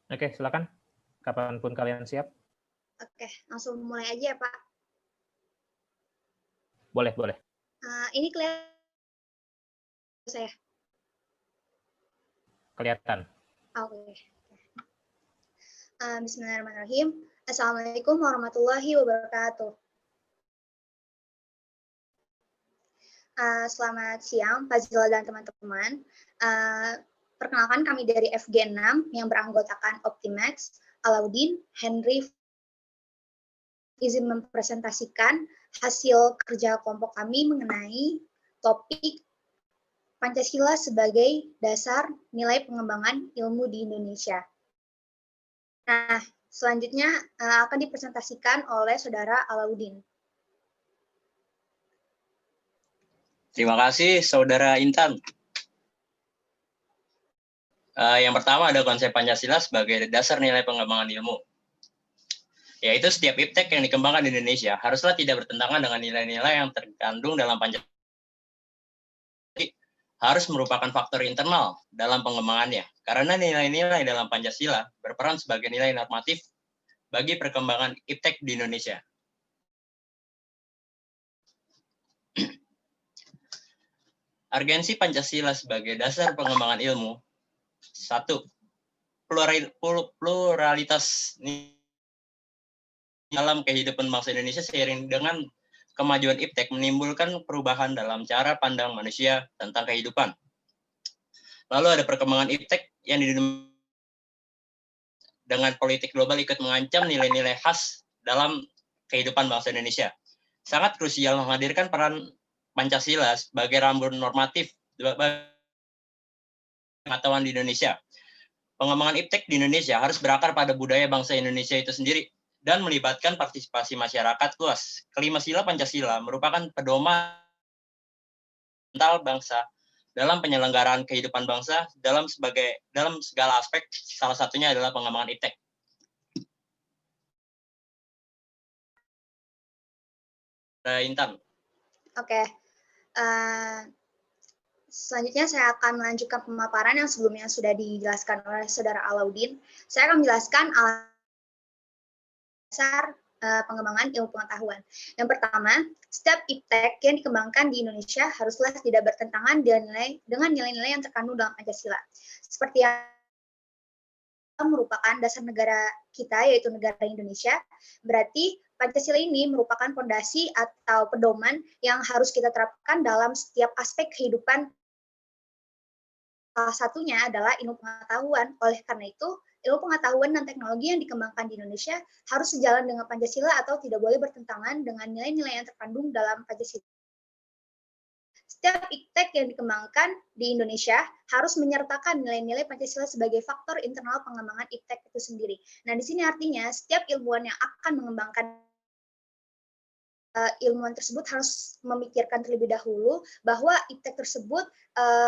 Oke, silakan. Kapanpun kalian siap. Oke, langsung mulai aja ya, Pak. Boleh boleh. Ini kelihatan saya? Kelihatan. Oke. Bismillahirrahmanirrahim. Assalamualaikum warahmatullahi wabarakatuh. Selamat siang, Pak Zila dan teman-teman. Perkenalkan kami dari FG6 yang beranggotakan Optimax, Alauddin, Henry, izin mempresentasikan hasil kerja kelompok kami mengenai topik Pancasila sebagai dasar nilai pengembangan ilmu di Indonesia. Nah, selanjutnya akan dipresentasikan oleh Saudara Alauddin. Terima kasih, Saudara Intan. Yang pertama ada konsep Pancasila sebagai dasar nilai pengembangan ilmu. Yaitu setiap iptek yang dikembangkan di Indonesia haruslah tidak bertentangan dengan nilai-nilai yang terkandung dalam Pancasila. Harus merupakan faktor internal dalam pengembangannya, karena nilai-nilai dalam Pancasila berperan sebagai nilai normatif bagi perkembangan iptek di Indonesia. Urgensi Pancasila sebagai dasar pengembangan ilmu. 1. Pluralitas dalam kehidupan bangsa Indonesia seiring dengan kemajuan iptek menimbulkan perubahan dalam cara pandang manusia tentang kehidupan. Lalu ada perkembangan iptek yang dengan politik global ikut mengancam nilai-nilai khas dalam kehidupan bangsa Indonesia. Sangat krusial menghadirkan peran Pancasila sebagai rambu normatif pengetahuan di Indonesia. Pengembangan iptek di Indonesia harus berakar pada budaya bangsa Indonesia itu sendiri dan melibatkan partisipasi masyarakat luas. Kelima sila Pancasila merupakan pedoman bangsa dalam penyelenggaraan kehidupan bangsa dalam segala aspek, salah satunya adalah pengembangan iptek. Intan. Oke. Selanjutnya saya akan melanjutkan pemaparan yang sebelumnya sudah dijelaskan oleh Saudara Alauddin. Saya akan menjelaskan dasar pengembangan ilmu pengetahuan. Yang pertama, setiap iptek yang dikembangkan di Indonesia haruslah tidak bertentangan dengan nilai-nilai yang terkandung dalam Pancasila. Seperti yang merupakan dasar negara kita, yaitu negara Indonesia, berarti Pancasila ini merupakan fondasi atau pedoman yang harus kita terapkan dalam setiap aspek kehidupan. Salah satunya adalah ilmu pengetahuan. Oleh karena itu, ilmu pengetahuan dan teknologi yang dikembangkan di Indonesia harus sejalan dengan Pancasila atau tidak boleh bertentangan dengan nilai-nilai yang terkandung dalam Pancasila. Setiap iptek yang dikembangkan di Indonesia harus menyertakan nilai-nilai Pancasila sebagai faktor internal pengembangan iptek itu sendiri. Nah, di sini artinya setiap ilmuwan yang akan mengembangkan ilmuwan tersebut harus memikirkan terlebih dahulu bahwa iptek tersebut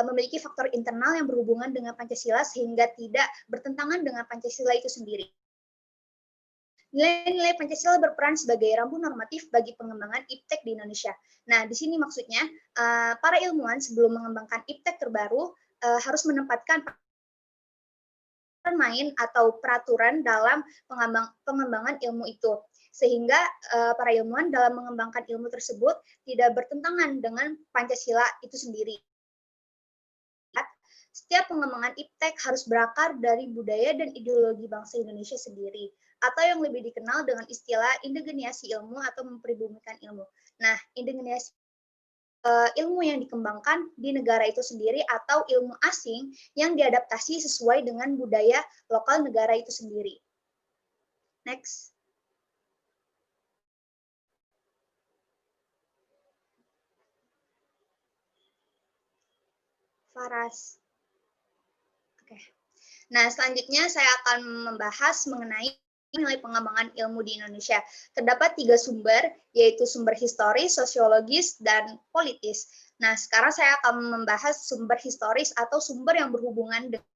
memiliki faktor internal yang berhubungan dengan Pancasila sehingga tidak bertentangan dengan Pancasila itu sendiri. Nilai-nilai Pancasila berperan sebagai rambu normatif bagi pengembangan iptek di Indonesia. Nah, di sini maksudnya para ilmuwan sebelum mengembangkan iptek terbaru harus menempatkan main atau peraturan dalam pengembangan ilmu itu, sehingga para ilmuwan dalam mengembangkan ilmu tersebut tidak bertentangan dengan Pancasila itu sendiri. Setiap pengembangan iptek harus berakar dari budaya dan ideologi bangsa Indonesia sendiri, atau yang lebih dikenal dengan istilah indigeniasi ilmu atau mempribumikan ilmu. Nah, indigeniasi ilmu yang dikembangkan di negara itu sendiri atau ilmu asing yang diadaptasi sesuai dengan budaya lokal negara itu sendiri. Next. Faras. Oke. Nah, selanjutnya saya akan membahas mengenai nilai pengembangan ilmu di Indonesia. Terdapat 3 sumber, yaitu sumber historis, sosiologis, dan politis. Nah, sekarang saya akan membahas sumber historis atau sumber yang berhubungan dengan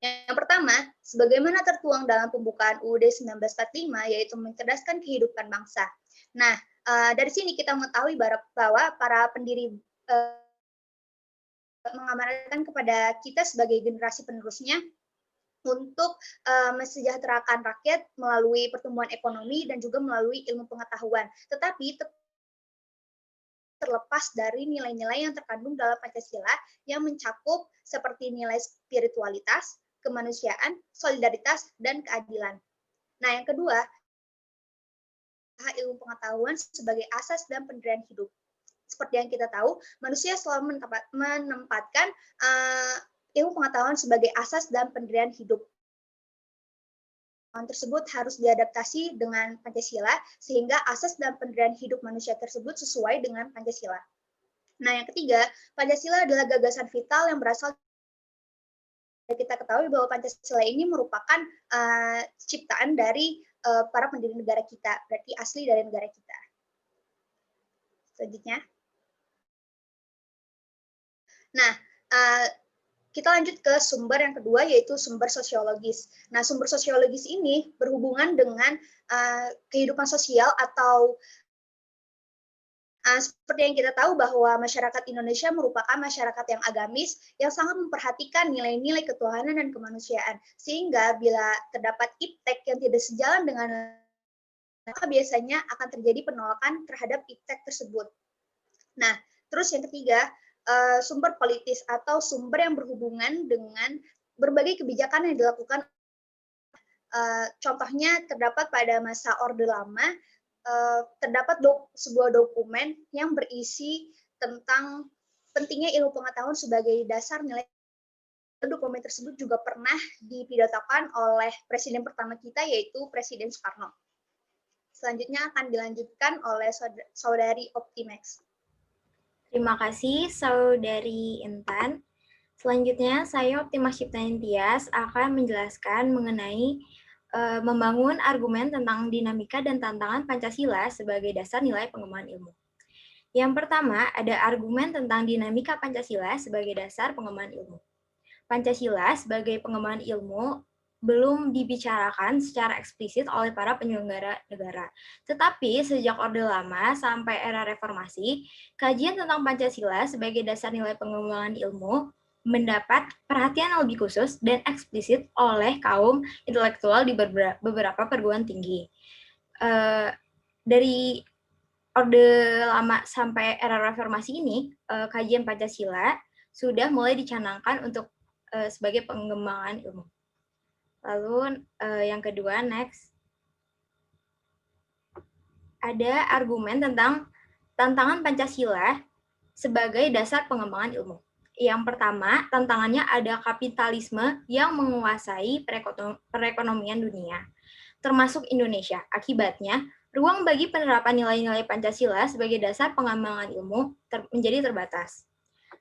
yang pertama, sebagaimana tertuang dalam pembukaan UUD 1945, yaitu mencerdaskan kehidupan bangsa. Nah, dari sini kita mengetahui bahwa para pendiri mengamanatkan kepada kita sebagai generasi penerusnya untuk mensejahterakan rakyat melalui pertumbuhan ekonomi dan juga melalui ilmu pengetahuan. Tetapi terlepas dari nilai-nilai yang terkandung dalam Pancasila yang mencakup seperti nilai spiritualitas, kemanusiaan, solidaritas, dan keadilan. Nah, yang kedua, ilmu pengetahuan sebagai asas dan pendirian hidup. Seperti yang kita tahu, manusia selalu menempatkan ilmu pengetahuan sebagai asas dan pendirian hidup. Tersebut harus diadaptasi dengan Pancasila sehingga asas dan pendirian hidup manusia tersebut sesuai dengan Pancasila. Nah, yang ketiga, Pancasila adalah gagasan vital yang berasal kita ketahui bahwa Pancasila ini merupakan ciptaan dari para pendiri negara kita, berarti asli dari negara kita. Selanjutnya. Nah, kita lanjut ke sumber yang kedua, yaitu sumber sosiologis. Nah, sumber sosiologis ini berhubungan dengan kehidupan sosial atau seperti yang kita tahu bahwa masyarakat Indonesia merupakan masyarakat yang agamis, yang sangat memperhatikan nilai-nilai ketuhanan dan kemanusiaan. Sehingga bila terdapat iptek yang tidak sejalan dengan maka biasanya akan terjadi penolakan terhadap iptek tersebut. Nah, terus yang ketiga, sumber politis atau sumber yang berhubungan dengan berbagai kebijakan yang dilakukan. Contohnya terdapat pada masa Orde Lama, terdapat sebuah dokumen yang berisi tentang pentingnya ilmu pengetahuan sebagai dasar nilai. Dokumen tersebut juga pernah dipidatokan oleh presiden pertama kita, yaitu Presiden Soekarno. Selanjutnya akan dilanjutkan oleh Saudari Optimax. Terima kasih, Saudari Intan. Selanjutnya, saya Optimas Ciptain Tias akan menjelaskan mengenai membangun argumen tentang dinamika dan tantangan Pancasila sebagai dasar nilai pengembangan ilmu. Yang pertama, ada argumen tentang dinamika Pancasila sebagai dasar pengembangan ilmu. Pancasila sebagai pengembangan ilmu belum dibicarakan secara eksplisit oleh para penyelenggara negara. Tetapi sejak Orde Lama sampai era reformasi, kajian tentang Pancasila sebagai dasar nilai pengembangan ilmu mendapat perhatian yang lebih khusus dan eksplisit oleh kaum intelektual di beberapa perguruan tinggi. Dari Orde Lama sampai era reformasi ini, kajian Pancasila sudah mulai dicanangkan untuk sebagai pengembangan ilmu. Lalu yang kedua, next. Ada argumen tentang tantangan Pancasila sebagai dasar pengembangan ilmu. Yang pertama, tantangannya ada kapitalisme yang menguasai perekonomian dunia, termasuk Indonesia. Akibatnya, ruang bagi penerapan nilai-nilai Pancasila sebagai dasar pengembangan ilmu menjadi terbatas.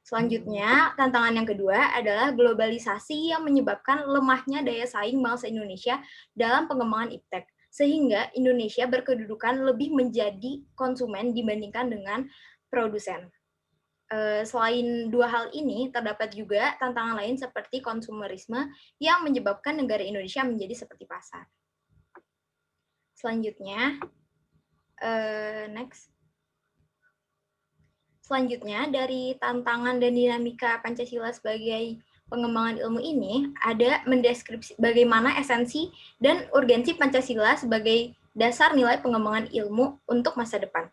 Selanjutnya, tantangan yang kedua adalah globalisasi yang menyebabkan lemahnya daya saing bangsa Indonesia dalam pengembangan iptek, sehingga Indonesia berkedudukan lebih menjadi konsumen dibandingkan dengan produsen. Selain dua hal ini, terdapat juga tantangan lain seperti konsumerisme yang menyebabkan negara Indonesia menjadi seperti pasar. Selanjutnya, next. Selanjutnya, dari tantangan dan dinamika Pancasila sebagai pengembangan ilmu ini, ada mendeskripsi bagaimana esensi dan urgensi Pancasila sebagai dasar nilai pengembangan ilmu untuk masa depan.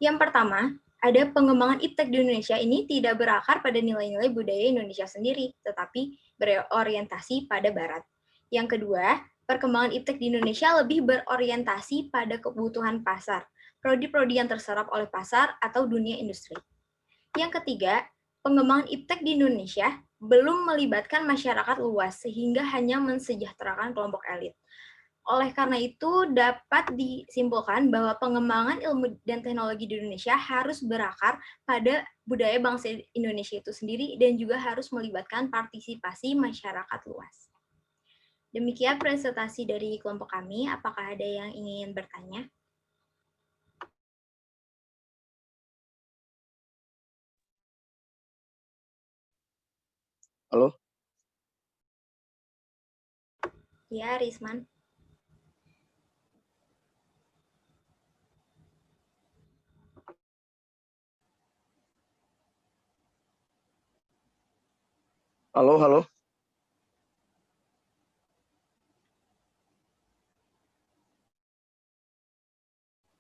Yang pertama, ada pengembangan iptek di Indonesia ini tidak berakar pada nilai-nilai budaya Indonesia sendiri, tetapi berorientasi pada Barat. Yang kedua, perkembangan iptek di Indonesia lebih berorientasi pada kebutuhan pasar, prodi-prodi yang terserap oleh pasar atau dunia industri. Yang ketiga, pengembangan iptek di Indonesia belum melibatkan masyarakat luas sehingga hanya mensejahterakan kelompok elit. Oleh karena itu, dapat disimpulkan bahwa pengembangan ilmu dan teknologi di Indonesia harus berakar pada budaya bangsa Indonesia itu sendiri dan juga harus melibatkan partisipasi masyarakat luas. Demikian presentasi dari kelompok kami. Apakah ada yang ingin bertanya? Halo? Ya, Risman. Halo, halo.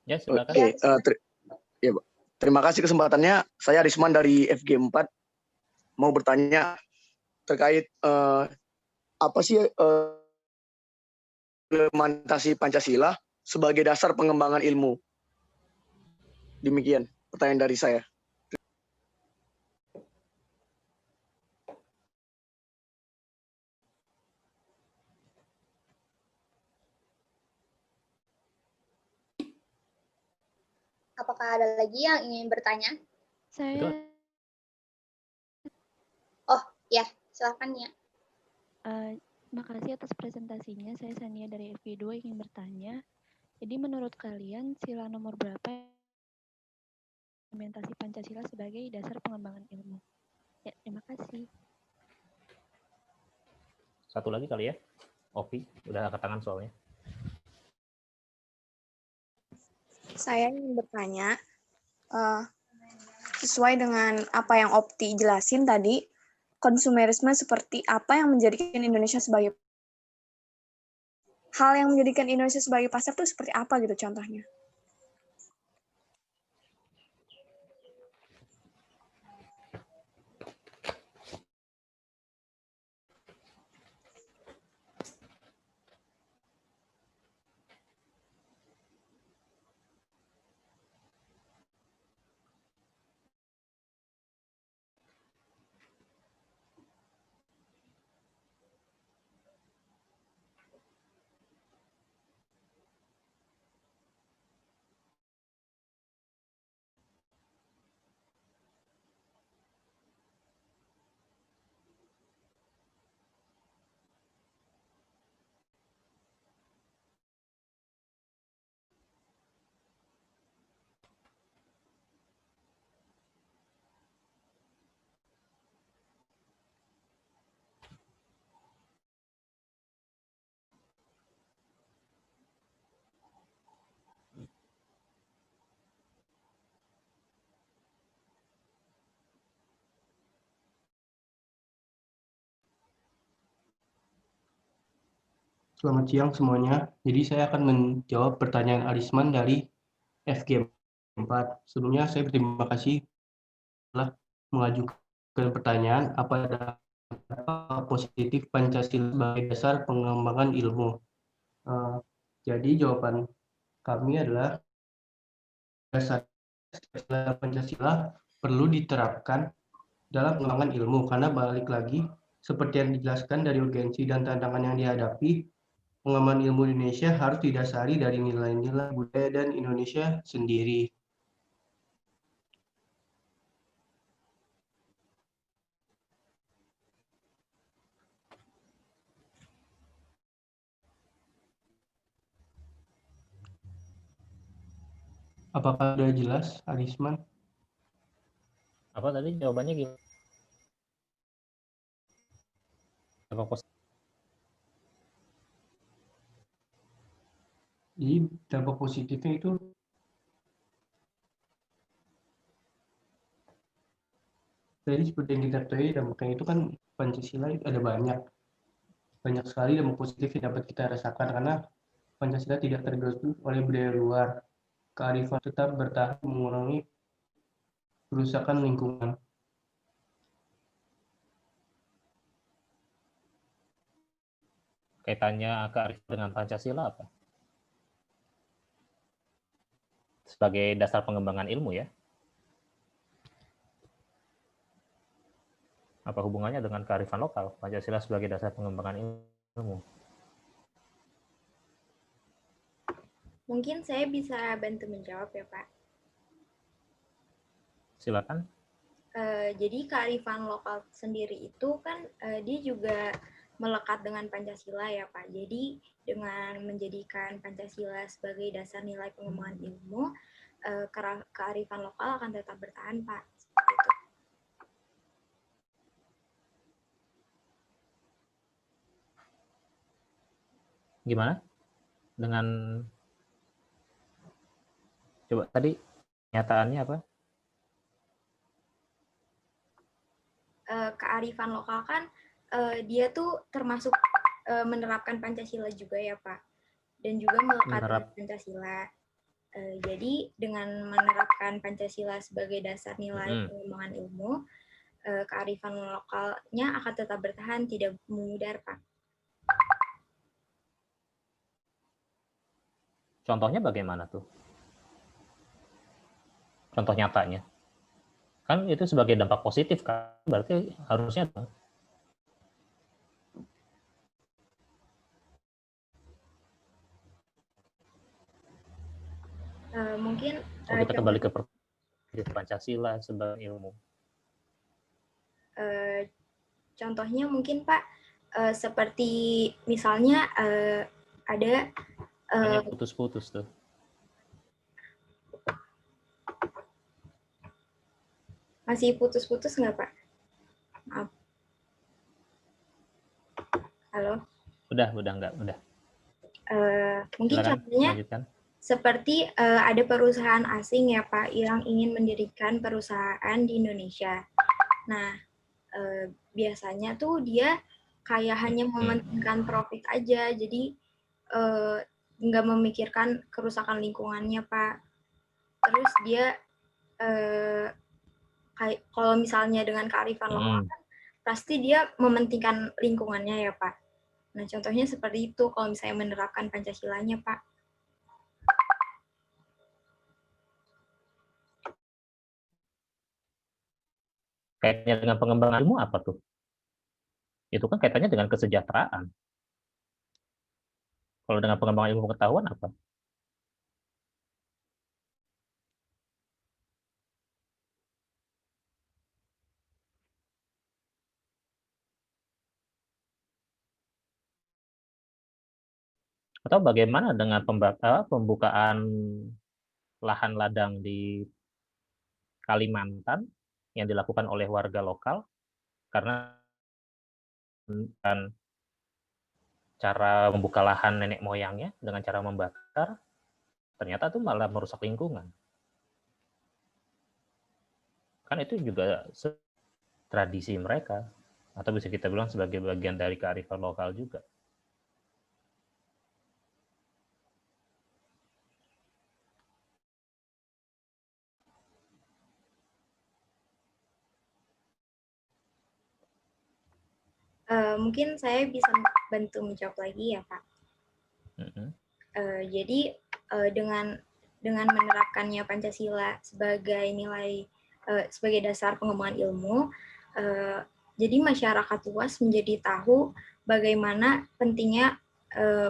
Ya, silakan. Oke, ya, Pak. Terima kasih kesempatannya. Saya Arisman dari FG4 mau bertanya terkait apa sih implementasi Pancasila sebagai dasar pengembangan ilmu. Demikian pertanyaan dari saya. Apakah ada lagi yang ingin bertanya? Betul. Oh, ya, silakan ya. Makasih atas presentasinya. Saya Sania dari FG2 ingin bertanya. Jadi menurut kalian sila nomor berapa implementasi Pancasila sebagai dasar pengembangan ilmu? Ya, terima kasih. Satu lagi kali ya. Opi, udah angkat tangan soalnya. Saya ingin bertanya, sesuai dengan apa yang Opti jelasin tadi, konsumerisme seperti apa yang menjadikan Indonesia sebagai pasar itu seperti apa gitu contohnya? Selamat siang semuanya. Jadi saya akan menjawab pertanyaan Arisman dari FG4. Sebelumnya saya berterima kasih telah mengajukan pertanyaan apa positif Pancasila sebagai dasar pengembangan ilmu. Jadi jawaban kami adalah dasar Pancasila perlu diterapkan dalam pengembangan ilmu karena balik lagi seperti yang dijelaskan dari urgensi dan tantangan yang dihadapi, pengembangan ilmu Indonesia harus didasari dari nilai-nilai budaya dan Indonesia sendiri. Apakah sudah jelas, Arisman? Apa tadi jawabannya gimana? Jadi dampak positifnya itu tadi seperti yang kita ketahui dampaknya itu kan Pancasila itu ada banyak sekali dampak positif yang dapat kita rasakan karena Pancasila tidak terganggu oleh budaya luar, kearifan tetap bertahan mengurangi kerusakan lingkungan. Kaitannya kearifan dengan Pancasila apa? Sebagai dasar pengembangan ilmu ya? Apa hubungannya dengan kearifan lokal? Pancasila sebagai dasar pengembangan ilmu. Mungkin saya bisa bantu menjawab ya, Pak. Silakan. Jadi kearifan lokal sendiri itu kan dia juga melekat dengan Pancasila ya Pak. Jadi dengan menjadikan Pancasila sebagai dasar nilai pengembangan ilmu, kearifan lokal akan tetap bertahan Pak. Seperti itu. Gimana? Dengan coba tadi nyataannya apa? Kearifan lokal kan dia tuh termasuk menerapkan Pancasila juga ya Pak, dan juga melekat dengan Pancasila. Jadi dengan menerapkan Pancasila sebagai dasar nilai pengembangan ilmu, kearifan lokalnya akan tetap bertahan, tidak memudar, Pak. Contohnya bagaimana tuh? Contoh nyatanya. Kan itu sebagai dampak positif kan, berarti harusnya Mungkin kalau kita kembali ke Pancasila sebagai ilmu. Contohnya mungkin Pak, seperti misalnya ada putus-putus tuh. Masih putus-putus nggak Pak? Maaf. Halo? Udah nggak, udah. Mungkin Silakan, contohnya lanjutkan. Seperti ada perusahaan asing ya Pak yang ingin mendirikan perusahaan di Indonesia. Nah, biasanya tuh dia kayak hanya mementingkan profit aja, jadi nggak memikirkan kerusakan lingkungannya Pak. Terus dia kayak kalau misalnya dengan kearifan lokal kan pasti dia mementingkan lingkungannya ya Pak. Nah, contohnya seperti itu kalau misalnya menerapkan Pancasilanya Pak. Kaitannya dengan pengembangan ilmu apa tuh? Itu kan kaitannya dengan kesejahteraan. Kalau dengan pengembangan ilmu pengetahuan apa? Atau bagaimana dengan pembukaan lahan ladang di Kalimantan yang dilakukan oleh warga lokal karena cara membuka lahan nenek moyangnya dengan cara membakar, ternyata itu malah merusak lingkungan. Kan itu juga tradisi mereka, atau bisa kita bilang sebagai bagian dari kearifan lokal juga. Mungkin saya bisa bantu menjawab lagi ya Pak. Jadi dengan menerapkannya Pancasila sebagai nilai sebagai dasar pengembangan ilmu, jadi masyarakat luas menjadi tahu bagaimana pentingnya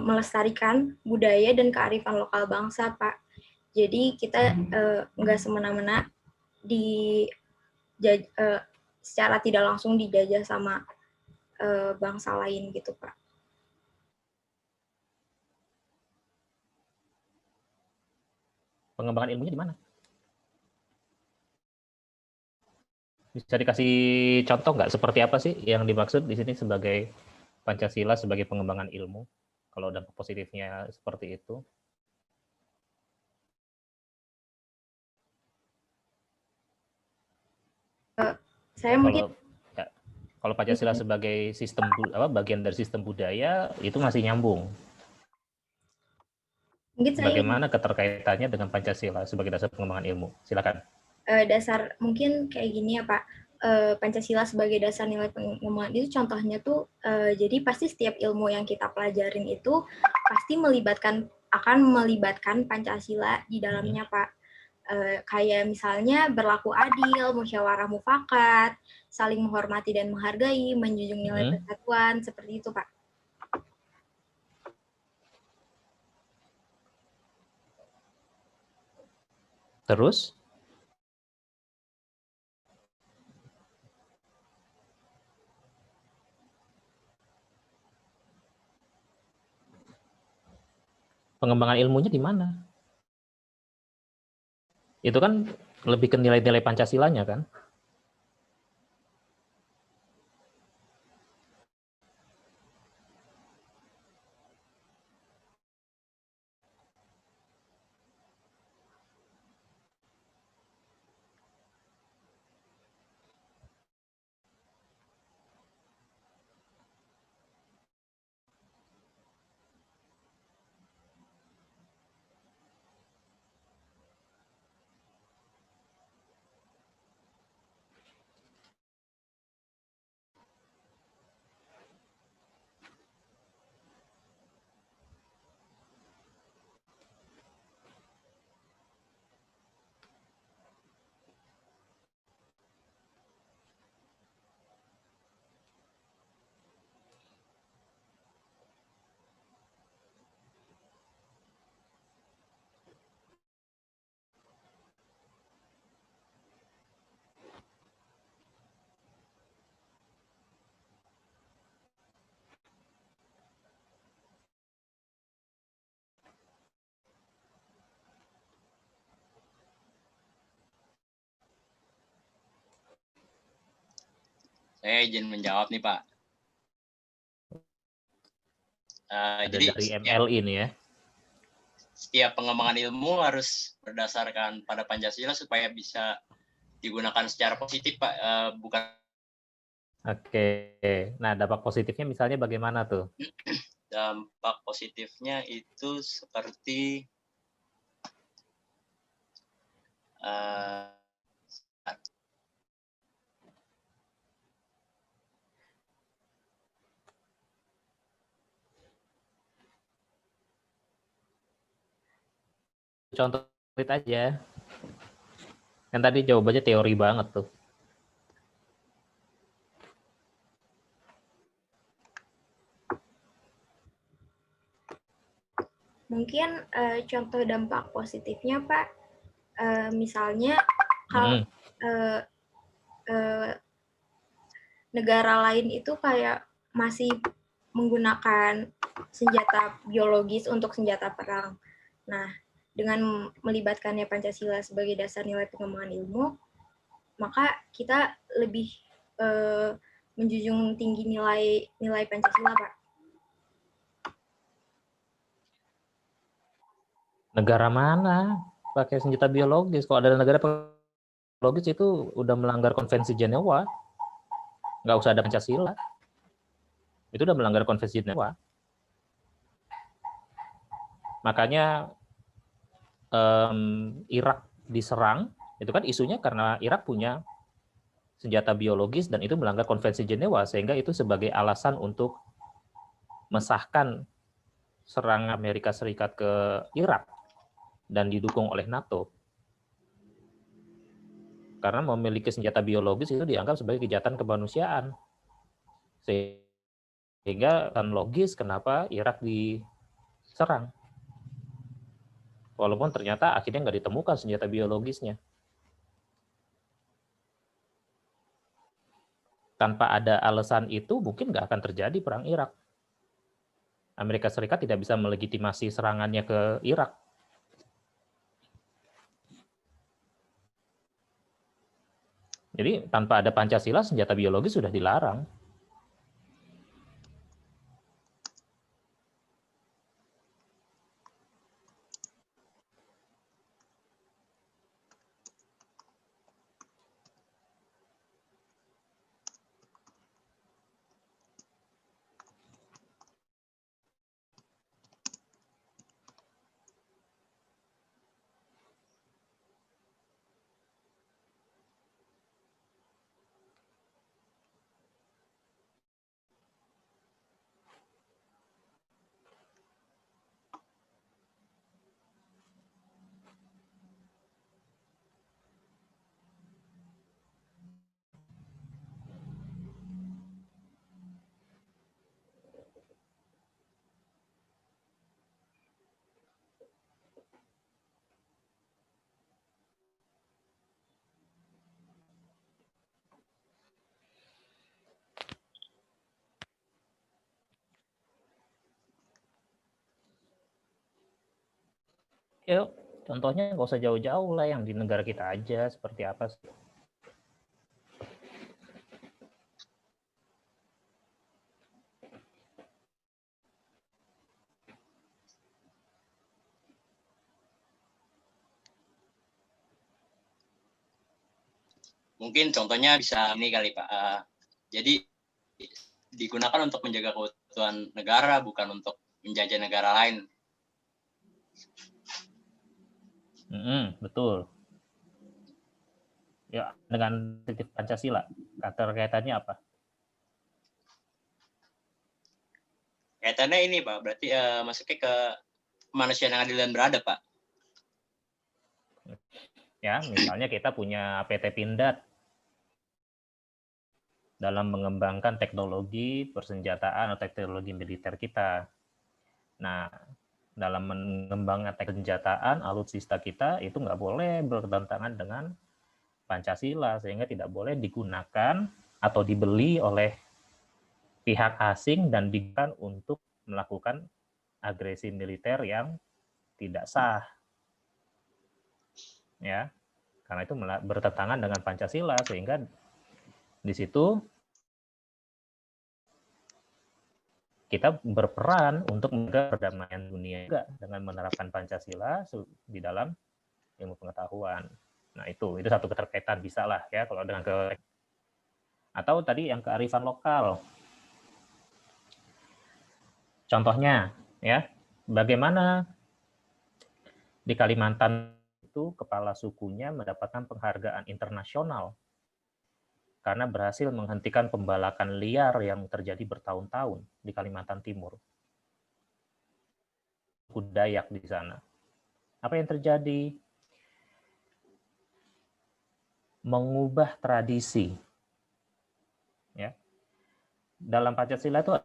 melestarikan budaya dan kearifan lokal bangsa Pak. Jadi kita nggak semena-mena secara tidak langsung dijajah sama bangsa lain gitu Pak. Pengembangan ilmunya di mana? Bisa dikasih contoh nggak seperti apa sih yang dimaksud di sini sebagai Pancasila sebagai pengembangan ilmu? Kalau dampak positifnya seperti itu. Saya mungkin kalau Pancasila sebagai sistem bagian dari sistem budaya itu masih nyambung. Bagaimana keterkaitannya dengan Pancasila sebagai dasar pengembangan ilmu? Silakan. Mungkin kayak gini ya Pak. Pancasila sebagai dasar nilai pengembangan itu contohnya tuh jadi pasti setiap ilmu yang kita pelajarin itu pasti akan melibatkan Pancasila di dalamnya Pak. Kayak misalnya berlaku adil, musyawarah mufakat, saling menghormati dan menghargai, menjunjung nilai persatuan, seperti itu Pak. Terus? Pengembangan ilmunya di mana? Itu kan lebih ke nilai-nilai Pancasilanya kan? Saya izin menjawab nih, Pak. Ada Jadi dari ML ini ya. setiap pengembangan ilmu harus berdasarkan pada Pancasila supaya bisa digunakan secara positif, Pak. Bukan. Oke. Nah, dampak positifnya misalnya bagaimana tuh? Dampak positifnya itu seperti Contoh konkret aja. Yang tadi jawabannya teori banget tuh. Mungkin contoh dampak positifnya, Pak, misalnya kalau negara lain itu kayak masih menggunakan senjata biologis untuk senjata perang. Nah, dengan melibatkannya Pancasila sebagai dasar nilai pengembangan ilmu, maka kita lebih menjunjung tinggi nilai Pancasila, Pak. Negara mana pakai senjata biologis? Kalau ada negara biologis itu udah melanggar konvensi Jenewa. Nggak usah ada Pancasila. Itu udah melanggar konvensi Jenewa. Makanya Irak diserang, itu kan isunya karena Irak punya senjata biologis dan itu melanggar konvensi Jenewa, sehingga itu sebagai alasan untuk mesahkan serangan Amerika Serikat ke Irak dan didukung oleh NATO. Karena memiliki senjata biologis itu dianggap sebagai kejahatan kemanusiaan. Sehingga kan logis kenapa Irak diserang. Walaupun ternyata akhirnya nggak ditemukan senjata biologisnya. Tanpa ada alasan itu mungkin nggak akan terjadi perang Irak. Amerika Serikat tidak bisa melegitimasi serangannya ke Irak. Jadi tanpa ada Pancasila, senjata biologis sudah dilarang. Yuk, contohnya nggak usah jauh-jauh lah, yang di negara kita aja seperti apa sih. Mungkin contohnya bisa ini kali, Pak. Jadi digunakan untuk menjaga keutuhan negara, bukan untuk menjajah negara lain. Betul. Ya, dengan prinsip Pancasila, kaitannya apa? Kaitannya ini, Pak. Berarti masuknya ke kemanusiaan yang adil dan beradab, Pak. Ya, misalnya kita punya PT Pindad dalam mengembangkan teknologi persenjataan atau teknologi militer kita. Nah, dalam mengembangkan teknologi senjataan, alutsista kita itu nggak boleh bertentangan dengan Pancasila, sehingga tidak boleh digunakan atau dibeli oleh pihak asing dan digunakan untuk melakukan agresi militer yang tidak sah. Ya, karena itu bertentangan dengan Pancasila, sehingga di situ kita berperan untuk menjaga perdamaian dunia juga dengan menerapkan Pancasila di dalam ilmu pengetahuan. Nah, itu satu keterkaitan bisa lah ya kalau dengan atau tadi yang kearifan lokal. Contohnya ya, bagaimana di Kalimantan itu kepala sukunya mendapatkan penghargaan internasional karena berhasil menghentikan pembalakan liar yang terjadi bertahun-tahun di Kalimantan Timur. Suku Dayak di sana. Apa yang terjadi? Mengubah tradisi. Ya. Dalam Pancasila itu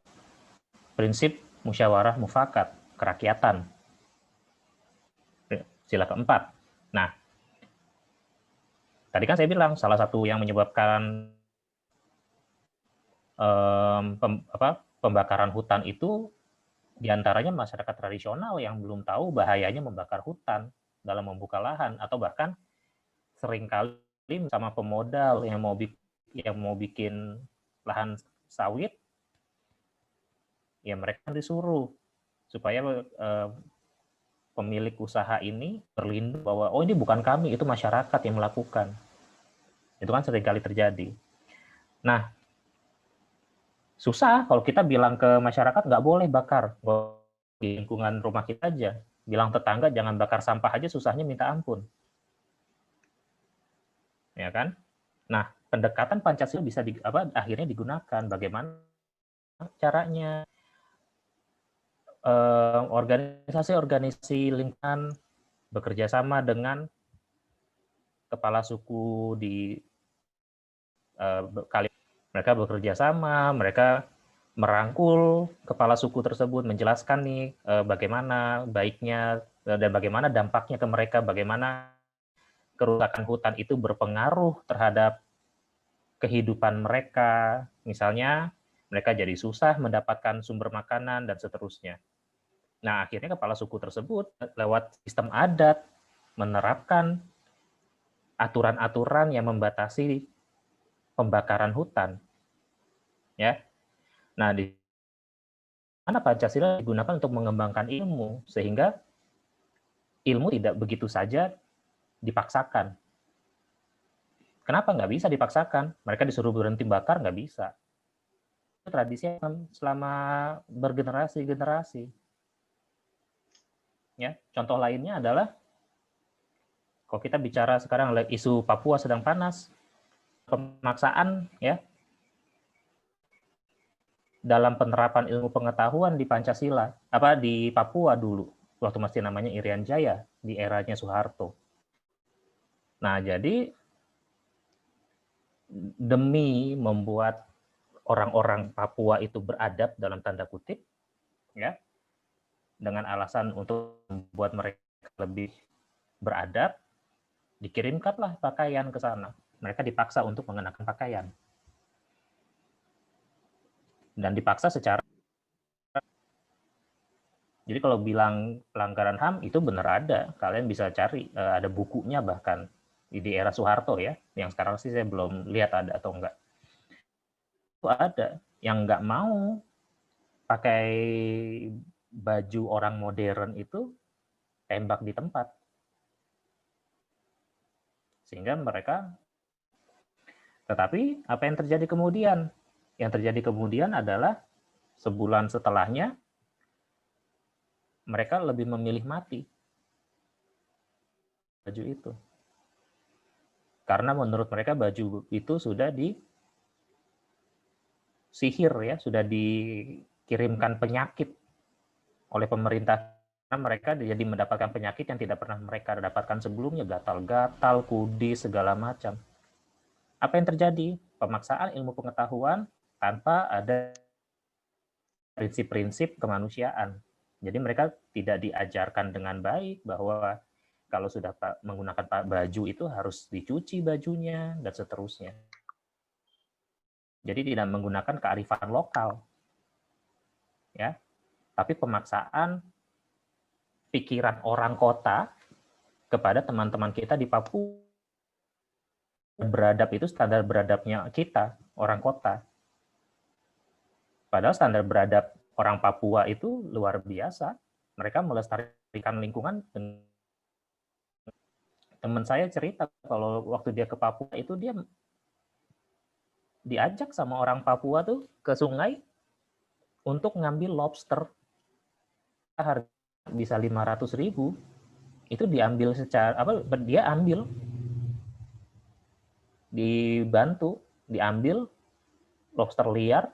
prinsip musyawarah mufakat, kerakyatan. Sila keempat. Nah, tadi kan saya bilang salah satu yang menyebabkan pembakaran hutan itu diantaranya masyarakat tradisional yang belum tahu bahayanya membakar hutan dalam membuka lahan, atau bahkan seringkali sama pemodal yang mau bikin lahan sawit, ya mereka disuruh supaya pemilik usaha ini berlindung bahwa oh ini bukan kami, itu masyarakat yang melakukan. Itu kan seringkali terjadi. Nah, susah kalau kita bilang ke masyarakat nggak boleh bakar di lingkungan rumah kita aja. Bilang tetangga jangan bakar sampah aja susahnya minta ampun. Ya kan? Nah, pendekatan Pancasila bisa akhirnya digunakan. Bagaimana caranya? Organisasi-organisasi lingkungan bekerja sama dengan kepala suku di mereka bekerja sama, mereka merangkul kepala suku tersebut, menjelaskan nih bagaimana baiknya dan bagaimana dampaknya ke mereka, bagaimana kerusakan hutan itu berpengaruh terhadap kehidupan mereka. Misalnya mereka jadi susah mendapatkan sumber makanan dan seterusnya. Nah, akhirnya kepala suku tersebut lewat sistem adat menerapkan aturan-aturan yang membatasi pembakaran hutan. Ya. Nah, di mana Pancasila digunakan untuk mengembangkan ilmu sehingga ilmu tidak begitu saja dipaksakan. Kenapa nggak bisa dipaksakan? Mereka disuruh berhenti bakar nggak bisa. Itu tradisi selama bergenerasi-generasi. Ya, contoh lainnya adalah kalau kita bicara sekarang isu Papua sedang panas, pemaksaan ya dalam penerapan ilmu pengetahuan di Pancasila, di Papua dulu, waktu masih namanya Irian Jaya di eranya Soeharto. Nah, jadi demi membuat orang-orang Papua itu beradab dalam tanda kutip, ya, dengan alasan untuk membuat mereka lebih beradab, dikirimkanlah pakaian ke sana. Mereka dipaksa untuk mengenakan pakaian. Dan dipaksa secara... Jadi kalau bilang pelanggaran HAM, itu benar ada. Kalian bisa cari, ada bukunya bahkan. Di era Soeharto ya, yang sekarang sih saya belum lihat ada atau enggak. Itu ada yang nggak mau pakai baju orang modern itu tembak di tempat. Sehingga mereka... Tetapi apa yang terjadi kemudian? Yang terjadi kemudian adalah sebulan setelahnya mereka lebih memilih mati. Baju itu. Karena menurut mereka baju itu sudah disihir ya, sudah dikirimkan penyakit oleh pemerintah. Karena mereka jadi mendapatkan penyakit yang tidak pernah mereka dapatkan sebelumnya, gatal-gatal, kudis, segala macam. Apa yang terjadi? Pemaksaan ilmu pengetahuan tanpa ada prinsip-prinsip kemanusiaan. Jadi mereka tidak diajarkan dengan baik bahwa kalau sudah menggunakan baju itu harus dicuci bajunya dan seterusnya. Jadi tidak menggunakan kearifan lokal. Ya. Tapi pemaksaan pikiran orang kota kepada teman-teman kita di Papua. Beradab itu standar beradabnya kita, orang kota. Padahal standar beradab orang Papua itu luar biasa. Mereka melestarikan lingkungan. Teman saya cerita kalau waktu dia ke Papua itu dia diajak sama orang Papua tuh ke sungai untuk ngambil lobster. Harga bisa 500.000. Itu diambil secara dia ambil, dibantu, diambil lobster liar,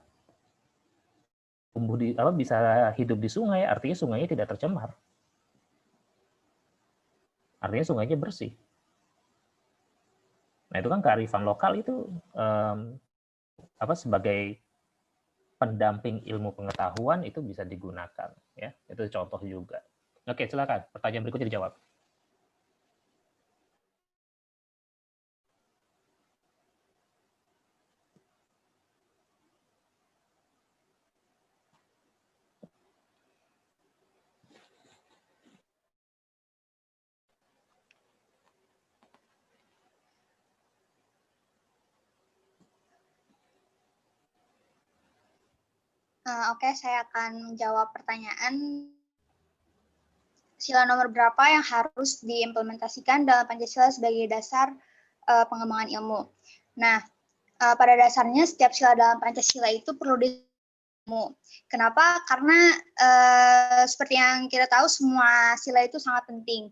tumbuh bisa hidup di sungai, artinya sungainya tidak tercemar. Artinya sungainya bersih. Nah, itu kan kearifan lokal itu sebagai pendamping ilmu pengetahuan itu bisa digunakan, ya. Itu contoh juga. Oke, silakan. Pertanyaan berikutnya dijawab. Oke, saya akan menjawab pertanyaan. Sila nomor berapa yang harus diimplementasikan dalam Pancasila sebagai dasar pengembangan ilmu? Nah, pada dasarnya setiap sila dalam Pancasila itu perlu ilmu. Kenapa? Karena seperti yang kita tahu semua sila itu sangat penting.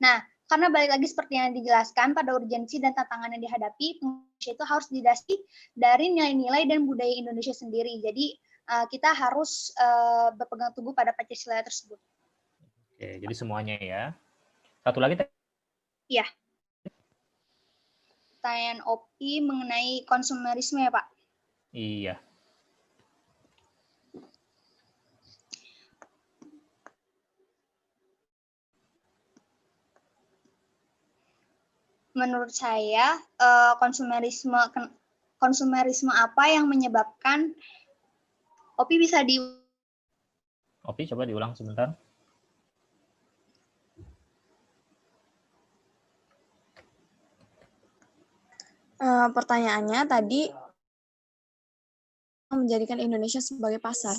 Nah, karena balik lagi seperti yang dijelaskan pada urgensi dan tantangan yang dihadapi, Indonesia itu harus didasari dari nilai-nilai dan budaya Indonesia sendiri. Jadi kita harus berpegang teguh pada Pancasila tersebut. Oke, jadi semuanya ya. Satu lagi. Iya. Pertanyaan Opi mengenai konsumerisme ya, Pak? Iya. Menurut saya konsumerisme apa yang menyebabkan Opi bisa Opi coba diulang sebentar. Pertanyaannya tadi menjadikan Indonesia sebagai pasar.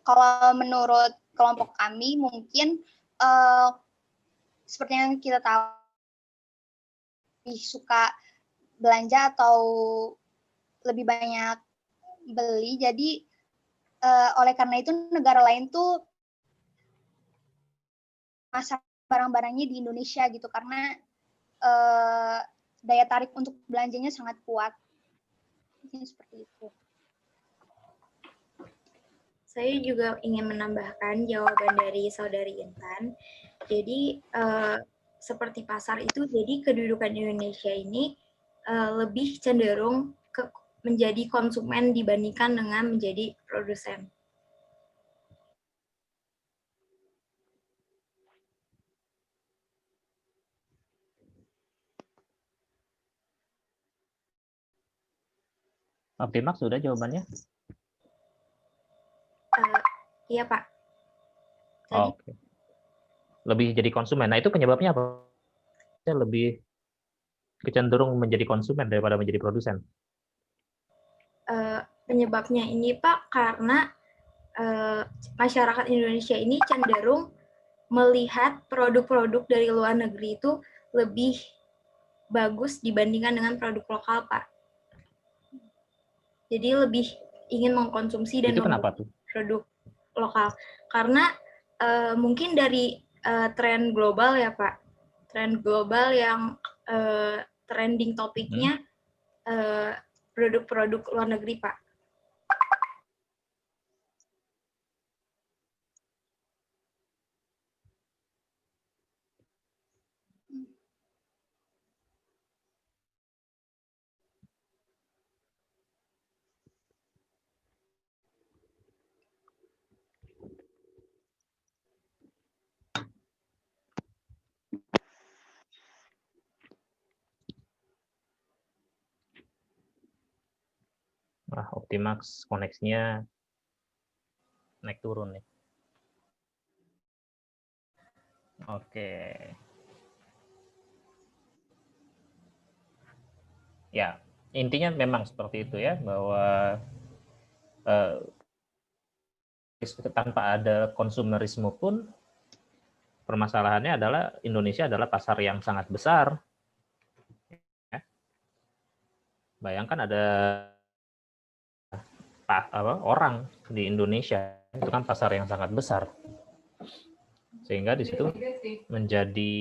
Kalau menurut kelompok kami mungkin seperti yang kita tahu lebih suka belanja atau lebih banyak beli, jadi oleh karena itu negara lain tuh pasar barang-barangnya di Indonesia gitu, karena daya tarik untuk belanjanya sangat kuat. Mungkin seperti itu. Saya juga ingin menambahkan jawaban dari Saudari Intan. Jadi seperti pasar itu, jadi kedudukan Indonesia ini lebih cenderung menjadi konsumen dibandingkan dengan menjadi produsen. Optimax sudah jawabannya? Iya, Pak. Oke. Lebih jadi konsumen. Nah, itu penyebabnya apa? Lebih kecenderung menjadi konsumen daripada menjadi produsen. Penyebabnya ini, Pak, karena masyarakat Indonesia ini cenderung melihat produk-produk dari luar negeri itu lebih bagus dibandingkan dengan produk lokal, Pak. Jadi lebih ingin mengkonsumsi dan membeli produk lokal. Karena mungkin dari tren global ya, Pak. Tren global yang trending topiknya produk-produk luar negeri, Pak. Nah, Optimax koneksinya naik turun nih. Oke. Ya, intinya memang seperti itu ya, bahwa tanpa ada konsumerisme pun permasalahannya adalah Indonesia adalah pasar yang sangat besar. Bayangkan ada orang di Indonesia, itu kan pasar yang sangat besar, sehingga di situ menjadi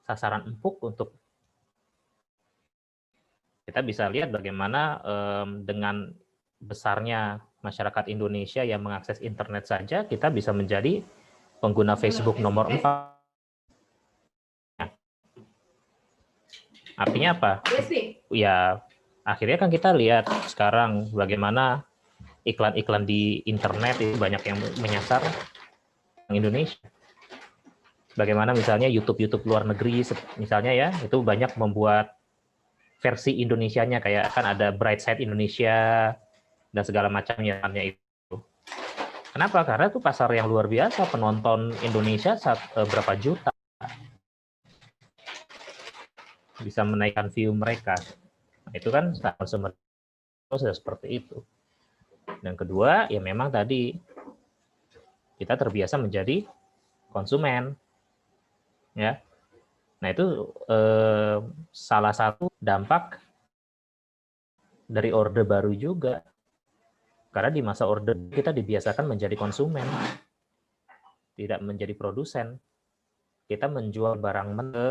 sasaran empuk untuk kita bisa lihat bagaimana dengan besarnya masyarakat Indonesia yang mengakses internet saja, kita bisa menjadi pengguna Facebook nomor 4. Artinya apa? Ya, akhirnya kan kita lihat sekarang bagaimana iklan-iklan di internet itu banyak yang menyasar Indonesia. Bagaimana misalnya YouTube luar negeri, misalnya ya, itu banyak membuat versi Indonesianya, kayak kan ada Bright Side Indonesia dan segala macamnya itu. Kenapa? Karena itu pasar yang luar biasa, penonton Indonesia berapa juta. Bisa menaikkan view mereka. Nah, itu kan konsumer sudah seperti itu. Dan kedua, ya memang tadi kita terbiasa menjadi konsumen. Ya. Nah, itu salah satu dampak dari Orde Baru juga. Karena di masa Orde kita dibiasakan menjadi konsumen, tidak menjadi produsen. Kita menjual barang ke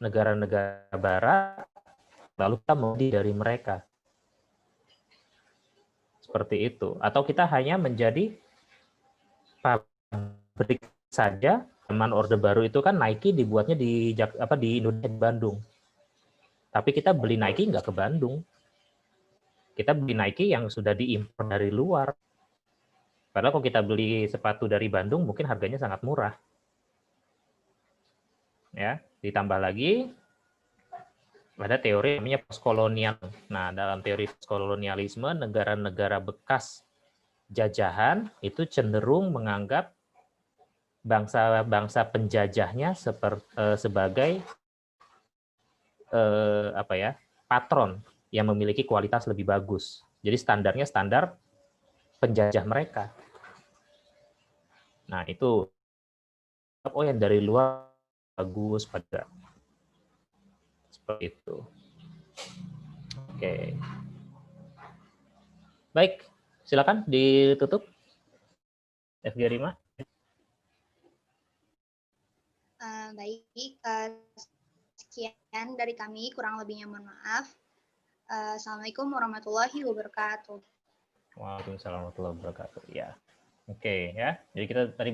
negara-negara barat, lalu kita membeli dari mereka. Seperti itu. Atau kita hanya menjadi pabrik saja. Zaman Orde Baru itu kan Nike dibuatnya di Indonesia, di Bandung. Tapi kita beli Nike nggak ke Bandung. Kita beli Nike yang sudah diimpor dari luar. Padahal kalau kita beli sepatu dari Bandung mungkin harganya sangat murah. Ya, ditambah lagi ada teori namanya postkolonial. Nah, dalam teori postkolonialisme, negara-negara bekas jajahan itu cenderung menganggap bangsa-bangsa penjajahnya sebagai patron yang memiliki kualitas lebih bagus. Jadi standarnya standar penjajah mereka. Nah, itu yang dari luar bagus pada seperti itu. Oke. Baik, silakan ditutup. FG Rima. Baik, sekian dari kami, kurang lebihnya mohon maaf. Assalamualaikum warahmatullahi wabarakatuh. Waalaikumsalam warahmatullahi wabarakatuh. Ya. Oke, ya. Jadi kita tadi